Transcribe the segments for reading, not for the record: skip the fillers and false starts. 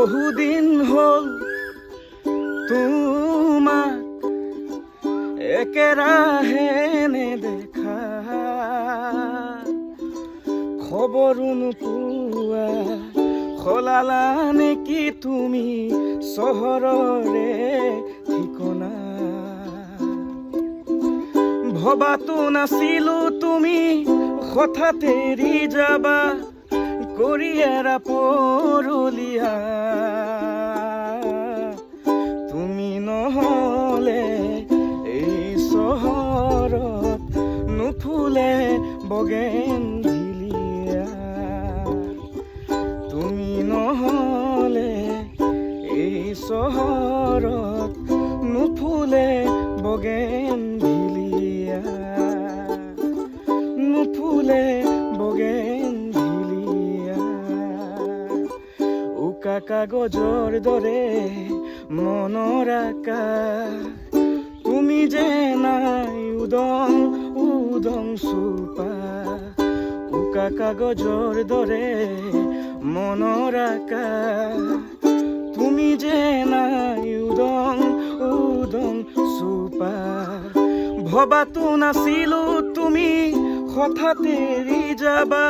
বহুদিন হল তোমাক একেৰাহে নেদেখা, খবৰো নোপোৱা সলালা নেকি তুমি চহৰৰে ঠিকনা। ভবাতো নাছিলো তুমি হঠাৎ এৰি যাবা, কৰি এৰা পৰলীয়া। তুমি নহলে এই চহৰত নুফুলে বগেনভিলিয়া। তুমি নহলে এই চহৰত নুফুলে বগেনভিলিয়া, নুফুলে বগেনভিলিয়া। উকা কাগজৰ দৰে মনৰ আকাশ, তুমি যে নাই উদং উদং চোপা। উকা কাগজৰ দৰে মনৰ আকাশ, তুমি যে নাই উদং উদং চোপা। ভবাতো নাছিলো তুমি হঠাৎ এৰি যাবা,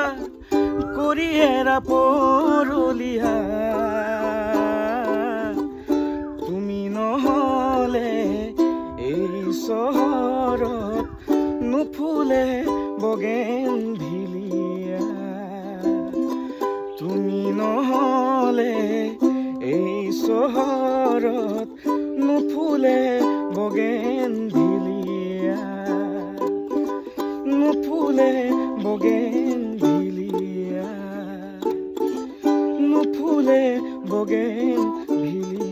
কৰি এৰা পৰলীয়া। তুমি নহলে এই চহৰত নুফুলে বগেনভিলিয়া। তুমি নহলে এই চহৰত নুফুলে বগেনভিলিয়া, নুফুলে বগেনভিলিয়া, নুফুলে বগেনভিলিয়া।